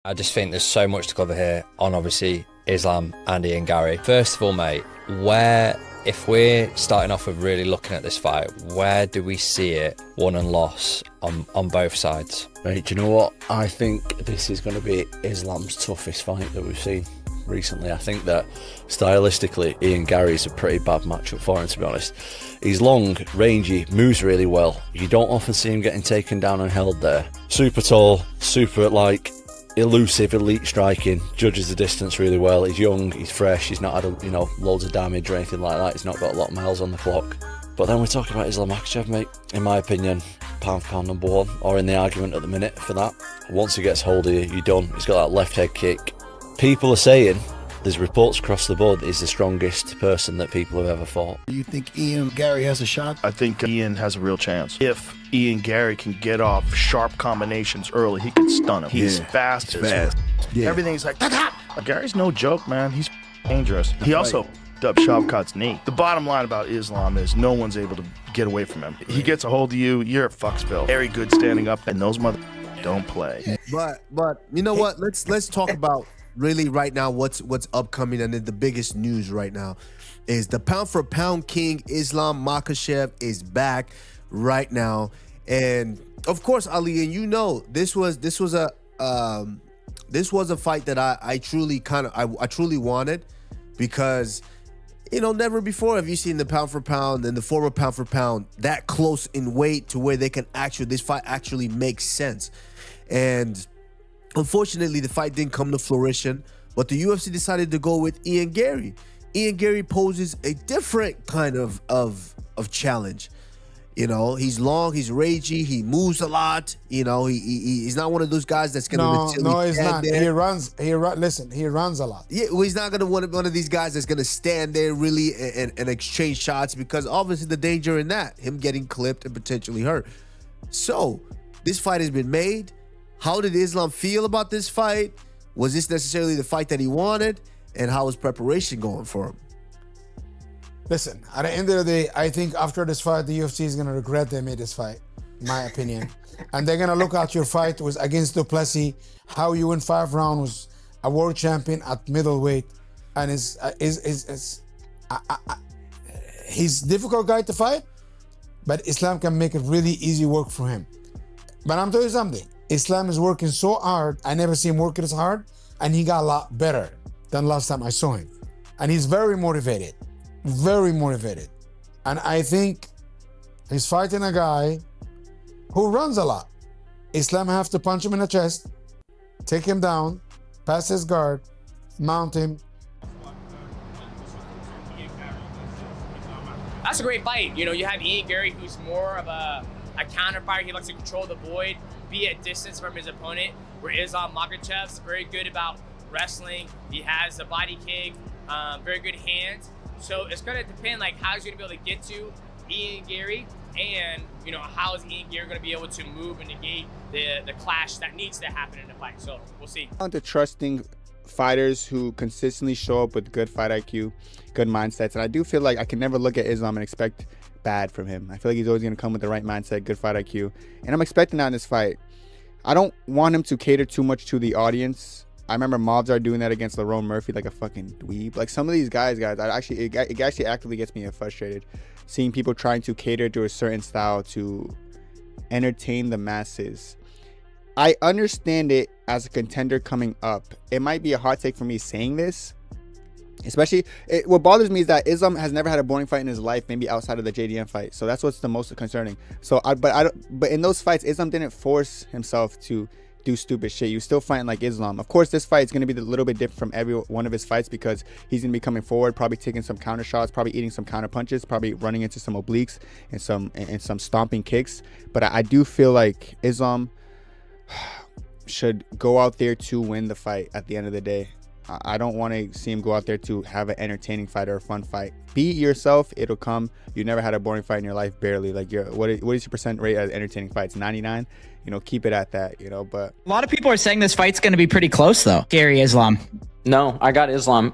I just think there's so much to cover here on obviously Islam and Ian Garry. First of all, mate, if we're starting off with really looking at this fight, where do we see it won and lost on both sides? Mate, do you know what? I think this is going to be Islam's toughest fight that we've seen recently. I think that stylistically, Ian Garry is a pretty bad matchup for him, to be honest. He's long, rangy, moves really well. You don't often see him getting taken down and held there. Super tall, super elusive, elite striking, judges the distance really well. He's young, he's fresh, he's not had loads of damage or anything like that. He's not got a lot of miles on the clock. But then we're talking about Islam Makhachev, mate. In my opinion, pound for pound number one, or in the argument at the minute for that. Once he gets hold of you, you're done. He's got that left head kick. People are saying, there's reports across the board that he's the strongest person that people have ever fought. Do you think Ian Garry has a shot? I think Ian has a real chance. If Ian Garry can get off sharp combinations early, he can stun him. He's fast as Yeah. everything's like, Gary's no joke, man. He's dangerous. He also dubbed Shavkat's knee. The bottom line about Islam is no one's able to get away from him. He gets a hold of you, you're at Fucksville. Very good standing up, and those mother don't play. But you know what? Let's talk about really right now what's upcoming, and the biggest news right now is the pound for pound king Islam Makhachev is back right now. And of course, Ali, and you know, this was a fight that I truly wanted, because never before have you seen the pound for pound and the former pound for pound that close in weight to where they can this fight actually makes sense. And unfortunately, the fight didn't come to fruition, but the UFC decided to go with Ian Garry. Ian Garry poses a different kind of challenge. He's long, he's ragey, he moves a lot. He's not one of those guys that's gonna no, he's not. There. He runs a lot. Yeah, well, he's not gonna one of these guys that's gonna stand there really and exchange shots, because obviously the danger in that, him getting clipped and potentially hurt. So this fight has been made. How did Islam feel about this fight? Was this necessarily the fight that he wanted? And how is preparation going for him? Listen, at the end of the day, I think after this fight, the UFC is going to regret they made this fight, in my opinion. And they're going to look at your fight was against Duplessis, how you win 5 rounds, was a world champion at middleweight. And he's a difficult guy to fight, but Islam can make it really easy work for him. But I'm telling you something. Islam is working so hard. I never see him working as hard, and he got a lot better than last time I saw him. And he's very motivated. And I think he's fighting a guy who runs a lot. Islam have to punch him in the chest, take him down, pass his guard, mount him. That's a great fight. You have Ian Garry, who's more of a counter fighter. He likes to control the void, be at distance from his opponent, where Islam Makhachev's very good about wrestling. He has a body kick, very good hands. So it's going to depend how he's going to be able to get to Ian Garry, and how is Ian Garry going to be able to move and negate the clash that needs to happen in the fight. So we'll see. On to trusting fighters who consistently show up with good fight IQ, good mindsets, and I do feel like I can never look at Islam and expect bad from him. I feel like he's always going to come with the right mindset, good fight IQ, and I'm expecting that in this fight. I don't want him to cater too much to the audience. I remember Mobzar doing that against Lerone Murphy like a fucking dweeb. Some of these guys, it actually actively gets me frustrated seeing people trying to cater to a certain style to entertain the masses. I understand it as a contender coming up. It might be a hot take for me saying this, especially what bothers me is that Islam has never had a boring fight in his life, maybe outside of the JDM fight. So that's what's the most concerning. So but in those fights, Islam didn't force himself to do stupid shit. You still fighting like Islam. Of course, this fight is going to be a little bit different from every one of his fights, because he's going to be coming forward, probably taking some counter shots, probably eating some counter punches, probably running into some obliques and some stomping kicks. But I do feel like Islam should go out there to win the fight at the end of the day. I don't want to see him go out there to have an entertaining fight or a fun fight. Be yourself. It'll come. You never had a boring fight in your life, barely. What is your percent rate at entertaining fights? 99. Keep it at that. But a lot of people are saying this fight's going to be pretty close, though. Garry Islam. No, I got Islam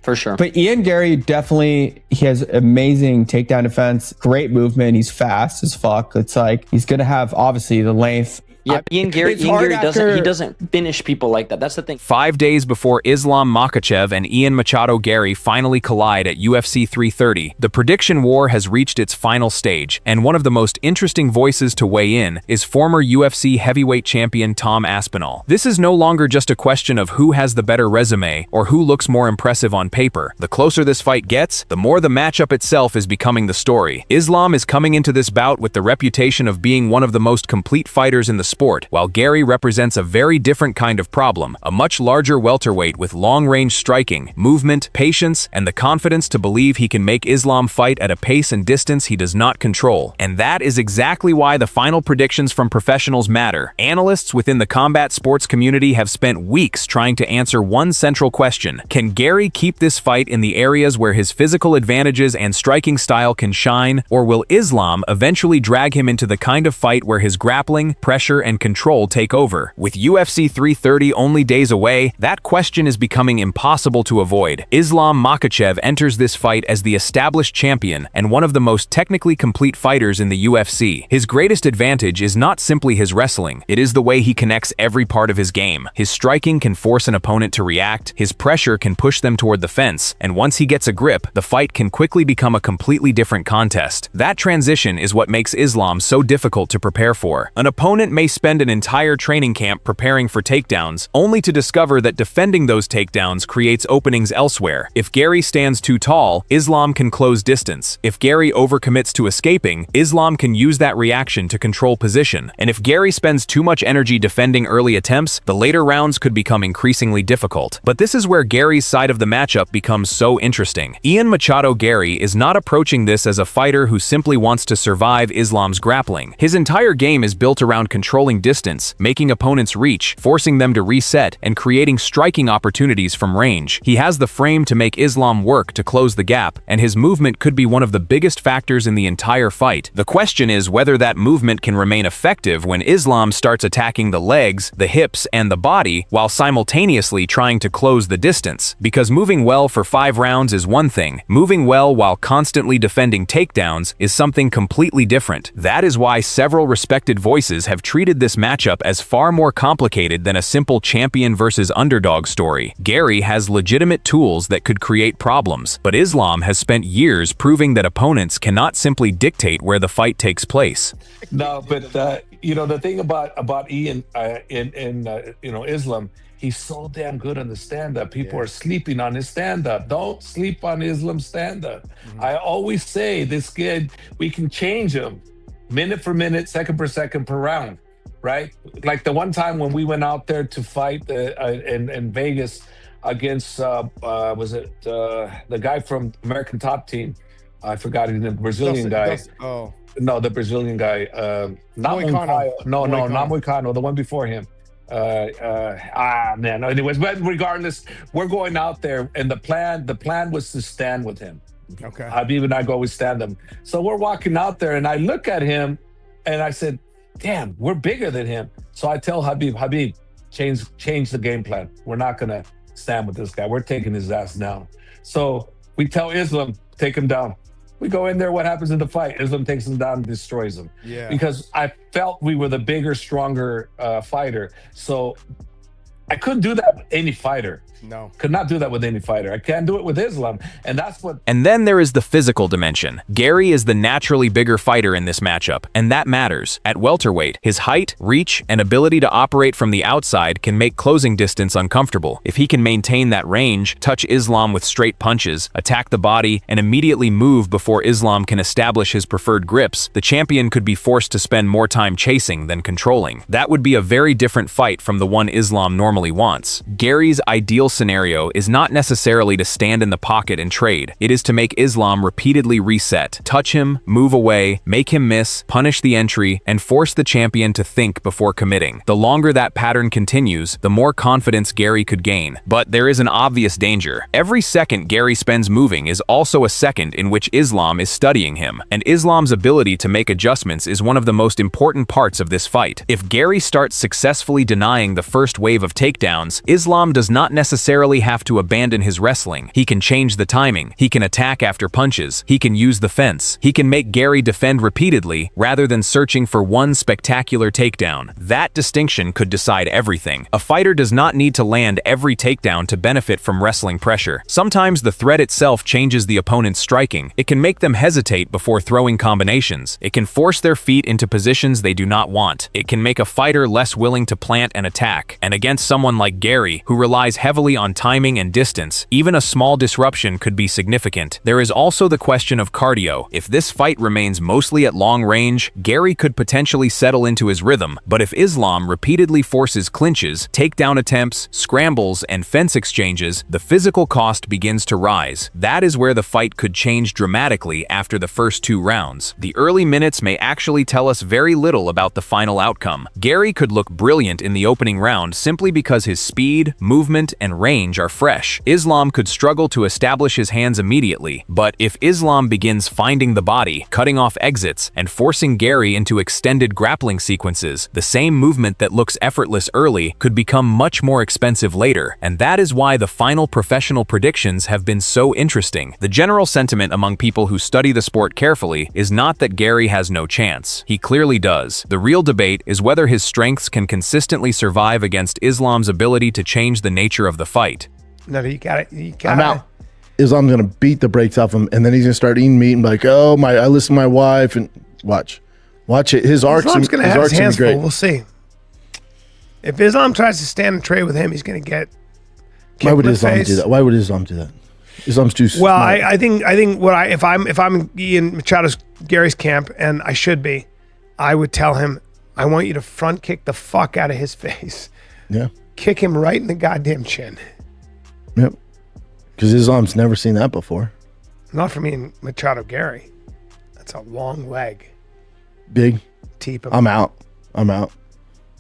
for sure. But Ian Garry definitely, he has amazing takedown defense, great movement. He's fast as fuck. It's like he's going to have obviously the length Yeah, Ian Garry It's hard after- doesn't finish people like that. That's the thing. 5 days before Islam Makhachev and Ian Machado Garry finally collide at UFC 330, the prediction war has reached its final stage, and one of the most interesting voices to weigh in is former UFC heavyweight champion Tom Aspinall. This is no longer just a question of who has the better resume or who looks more impressive on paper. The closer this fight gets, the more the matchup itself is becoming the story. Islam is coming into this bout with the reputation of being one of the most complete fighters in the sport, while Garry represents a very different kind of problem, a much larger welterweight with long-range striking, movement, patience, and the confidence to believe he can make Islam fight at a pace and distance he does not control. And that is exactly why the final predictions from professionals matter. Analysts within the combat sports community have spent weeks trying to answer one central question: can Garry keep this fight in the areas where his physical advantages and striking style can shine, or will Islam eventually drag him into the kind of fight where his grappling, pressure, and control take over? With UFC 330 only days away, that question is becoming impossible to avoid. Islam Makhachev enters this fight as the established champion and one of the most technically complete fighters in the UFC. His greatest advantage is not simply his wrestling, it is the way he connects every part of his game. His striking can force an opponent to react, his pressure can push them toward the fence, and once he gets a grip, the fight can quickly become a completely different contest. That transition is what makes Islam so difficult to prepare for. An opponent may spend an entire training camp preparing for takedowns, only to discover that defending those takedowns creates openings elsewhere. If Garry stands too tall, Islam can close distance. If Garry overcommits to escaping, Islam can use that reaction to control position. And if Garry spends too much energy defending early attempts, the later rounds could become increasingly difficult. But this is where Garry's side of the matchup becomes so interesting. Ian Machado Garry is not approaching this as a fighter who simply wants to survive Islam's grappling. His entire game is built around controlling distance, making opponents reach, forcing them to reset, and creating striking opportunities from range. He has the frame to make Islam work to close the gap, and his movement could be one of the biggest factors in the entire fight. The question is whether that movement can remain effective when Islam starts attacking the legs, the hips, and the body, while simultaneously trying to close the distance. Because moving well for 5 rounds is one thing, moving well while constantly defending takedowns is something completely different. That is why several respected voices have treated this matchup as far more complicated than a simple champion versus underdog story. Garry has legitimate tools that could create problems, but Islam has spent years proving that opponents cannot simply dictate where the fight takes place. No, but you know, the thing about Ian Islam, he's so damn good on the stand-up. People are sleeping on his stand-up. Don't sleep on Islam's stand-up. I always say this kid, we can change him minute for minute, second per second per round, right? Like the one time when we went out there to fight in Vegas against, was it the guy from American Top Team? I forgot his name, Brazilian guy. No, the Brazilian guy. Not Moicano. No, not Moicano, the one before him. Man. Anyways, but regardless, we're going out there, and the plan was to stand with him. Okay. Habib and I go always stand him. So we're walking out there, and I look at him, and I said, "Damn, we're bigger than him." So I tell Habib, change the game plan. We're not gonna stand with this guy. We're taking his ass down. So we tell Islam, take him down. We go in there, what happens in the fight? Islam takes him down and destroys him. Yeah. Because I felt we were the bigger, stronger fighter. So I couldn't do that with any fighter. No. Could not do that with any fighter. I can't do it with Islam. And that's what... And then there is the physical dimension. Garry is the naturally bigger fighter in this matchup, and that matters. At welterweight, his height, reach, and ability to operate from the outside can make closing distance uncomfortable. If he can maintain that range, touch Islam with straight punches, attack the body, and immediately move before Islam can establish his preferred grips, the champion could be forced to spend more time chasing than controlling. That would be a very different fight from the one Islam normally wants. Garry's ideal scenario is not necessarily to stand in the pocket and trade. It is to make Islam repeatedly reset, touch him, move away, make him miss, punish the entry, and force the champion to think before committing. The longer that pattern continues, the more confidence Garry could gain. But there is an obvious danger. Every second Garry spends moving is also a second in which Islam is studying him, and Islam's ability to make adjustments is one of the most important parts of this fight. If Garry starts successfully denying the first wave of takedowns, Islam does not necessarily necessarily have to abandon his wrestling. He can change the timing. He can attack after punches. He can use the fence. He can make Garry defend repeatedly rather than searching for one spectacular takedown. That distinction could decide everything. A fighter does not need to land every takedown to benefit from wrestling pressure. Sometimes the threat itself changes the opponent's striking. It can make them hesitate before throwing combinations. It can force their feet into positions they do not want. It can make a fighter less willing to plant and attack. And against someone like Garry, who relies heavily on timing and distance, even a small disruption could be significant. There is also the question of cardio. If this fight remains mostly at long range, Garry could potentially settle into his rhythm, but if Islam repeatedly forces clinches, takedown attempts, scrambles, and fence exchanges, the physical cost begins to rise. That is where the fight could change dramatically after the first 2 rounds. The early minutes may actually tell us very little about the final outcome. Garry could look brilliant in the opening round simply because his speed, movement, and range are fresh. Islam could struggle to establish his hands immediately, but if Islam begins finding the body, cutting off exits, and forcing Garry into extended grappling sequences, the same movement that looks effortless early could become much more expensive later, and that is why the final professional predictions have been so interesting. The general sentiment among people who study the sport carefully is not that Garry has no chance. He clearly does. The real debate is whether his strengths can consistently survive against Islam's ability to change the nature of the fight. No, you got it. I'm out. Islam's gonna beat the brakes off him, and then he's gonna start eating meat and be like, "Oh my, I listen to my wife." And watch it. His arcs. Islam's gonna have his hands great. full. We'll see. If Islam tries to stand and trade with him, he's gonna get. Why would Islam do that? Why would Islam do that? Islam's too smart. Well, I think if I'm Ian Machado's Gary's camp, and I should be, I would tell him, I want you to front kick the fuck out of his face. Yeah. Kick him right in the goddamn chin. Yep. Because Islam's never seen that before. Not for me and Machado Garry. That's a long leg. Big. Teep him. I'm out.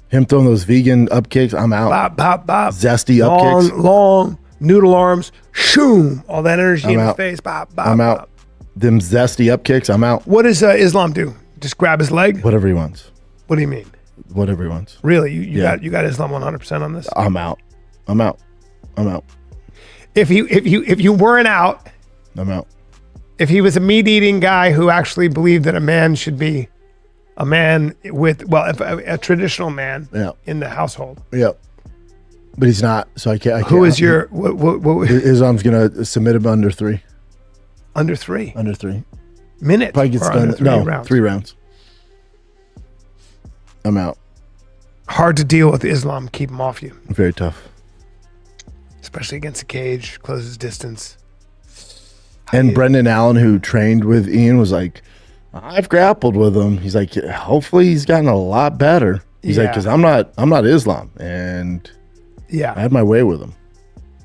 Him throwing those vegan up kicks, I'm out. Bop, bop, bop. Zesty up kicks. Long noodle arms. Shoom. All that energy in his face. Bop, bop, I'm out. Bop. Them zesty up kicks, I'm out. What does Islam do? Just grab his leg? Whatever he wants. What do you mean? Whatever he wants. Really? You got Islam 100% on this? I'm out. If you weren't out, I'm out. If he was a meat-eating guy who actually believed that a man should be a man with, a traditional man in the household. Yep. But he's not, so I can't. Who is your... What, Islam's going to submit him under 3. Under 3? Under 3. Minutes? Probably gets done. Rounds? 3 rounds. I'm out. Hard to deal with Islam. Keep him off you. Very tough. Especially against the cage, closes distance. And Brendan Allen, who trained with Ian, was like, I've grappled with him. He's like, hopefully he's gotten a lot better. He's like, because I'm not Islam. And yeah, I had my way with him.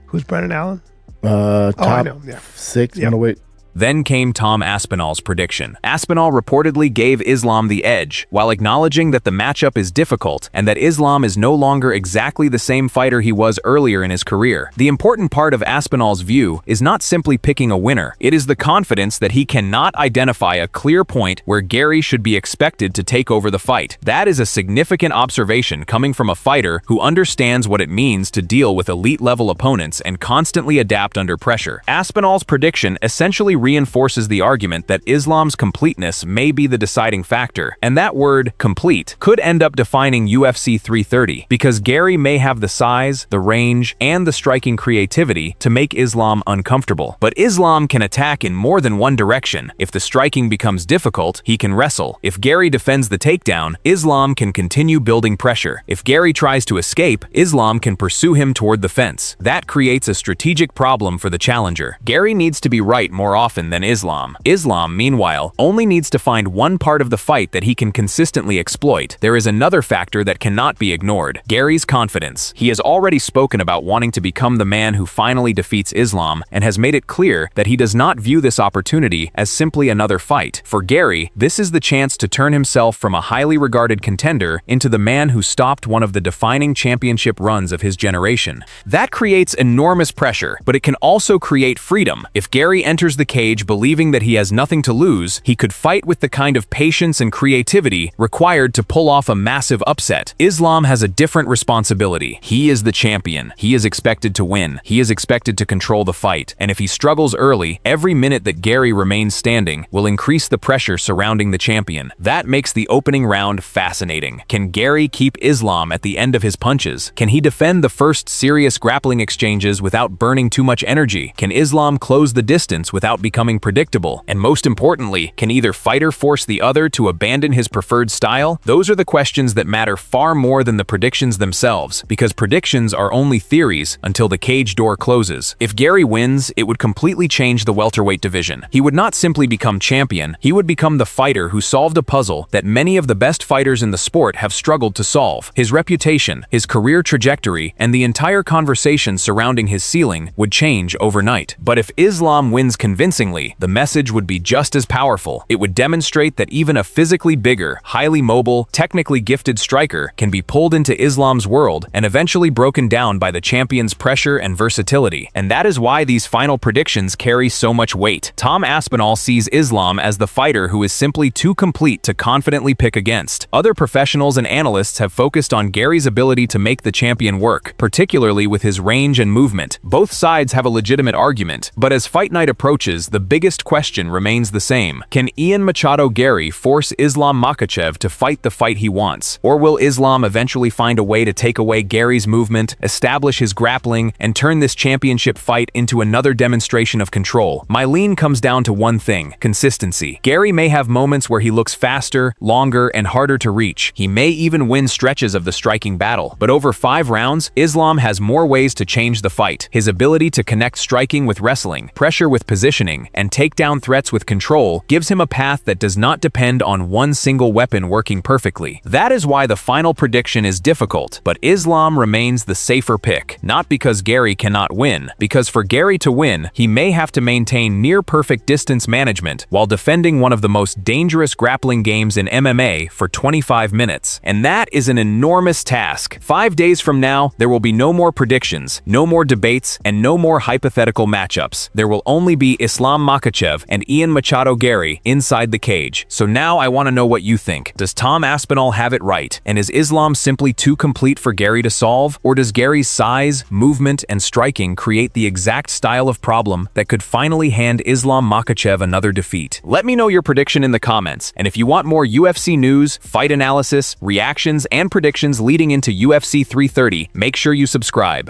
Who's Brendan Allen? Top I know. Yeah. 6 middleweight. Then came Tom Aspinall's prediction. Aspinall reportedly gave Islam the edge, while acknowledging that the matchup is difficult and that Islam is no longer exactly the same fighter he was earlier in his career. The important part of Aspinall's view is not simply picking a winner. It is the confidence that he cannot identify a clear point where Garry should be expected to take over the fight. That is a significant observation coming from a fighter who understands what it means to deal with elite-level opponents and constantly adapt under pressure. Aspinall's prediction essentially reinforces the argument that Islam's completeness may be the deciding factor, and that word, complete, could end up defining UFC 330, because Garry may have the size, the range, and the striking creativity to make Islam uncomfortable. But Islam can attack in more than one direction. If the striking becomes difficult, he can wrestle. If Garry defends the takedown, Islam can continue building pressure. If Garry tries to escape, Islam can pursue him toward the fence. That creates a strategic problem for the challenger. Garry needs to be right more often than Islam. Islam, meanwhile, only needs to find one part of the fight that he can consistently exploit. There is another factor that cannot be ignored: Garry's confidence. He has already spoken about wanting to become the man who finally defeats Islam, and has made it clear that he does not view this opportunity as simply another fight. For Garry, this is the chance to turn himself from a highly regarded contender into the man who stopped one of the defining championship runs of his generation. That creates enormous pressure, but it can also create freedom. If Garry enters the cage cage believing that he has nothing to lose, he could fight with the kind of patience and creativity required to pull off a massive upset. Islam has a different responsibility. He is the champion. He is expected to win. He is expected to control the fight. And if he struggles early, every minute that Garry remains standing will increase the pressure surrounding the champion. That makes the opening round fascinating. Can Garry keep Islam at the end of his punches? Can he defend the first serious grappling exchanges without burning too much energy? Can Islam close the distance without becoming predictable? And most importantly, can either fighter force the other to abandon his preferred style? Those are the questions that matter far more than the predictions themselves, because predictions are only theories until the cage door closes. If Garry wins, it would completely change the welterweight division. He would not simply become champion, he would become the fighter who solved a puzzle that many of the best fighters in the sport have struggled to solve. His reputation, his career trajectory, and the entire conversation surrounding his ceiling would change overnight. But if Islam wins convincingly, the message would be just as powerful. It would demonstrate that even a physically bigger, highly mobile, technically gifted striker can be pulled into Islam's world and eventually broken down by the champion's pressure and versatility. And that is why these final predictions carry so much weight. Tom Aspinall sees Islam as the fighter who is simply too complete to confidently pick against. Other professionals and analysts have focused on Garry's ability to make the champion work, particularly with his range and movement. Both sides have a legitimate argument, but as fight night approaches, the biggest question remains the same. Can Ian Machado Garry force Islam Makhachev to fight the fight he wants? Or will Islam eventually find a way to take away Garry's movement, establish his grappling, and turn this championship fight into another demonstration of control? My lean comes down to one thing: consistency. Garry may have moments where he looks faster, longer, and harder to reach. He may even win stretches of the striking battle. But over 5 rounds, Islam has more ways to change the fight. His ability to connect striking with wrestling, pressure with positioning, and takedown threats with control gives him a path that does not depend on one single weapon working perfectly. That is why the final prediction is difficult, but Islam remains the safer pick. Not because Garry cannot win, because for Garry to win, he may have to maintain near-perfect distance management while defending one of the most dangerous grappling games in MMA for 25 minutes. And that is an enormous task. 5 days from now, there will be no more predictions, no more debates, and no more hypothetical matchups. There will only be Islam Makhachev and Ian Machado Garry inside the cage. So now I want to know what you think. Does Tom Aspinall have it right? And is Islam simply too complete for Garry to solve? Or does Garry's size, movement, and striking create the exact style of problem that could finally hand Islam Makhachev another defeat? Let me know your prediction in the comments. And if you want more UFC news, fight analysis, reactions, and predictions leading into UFC 330, make sure you subscribe.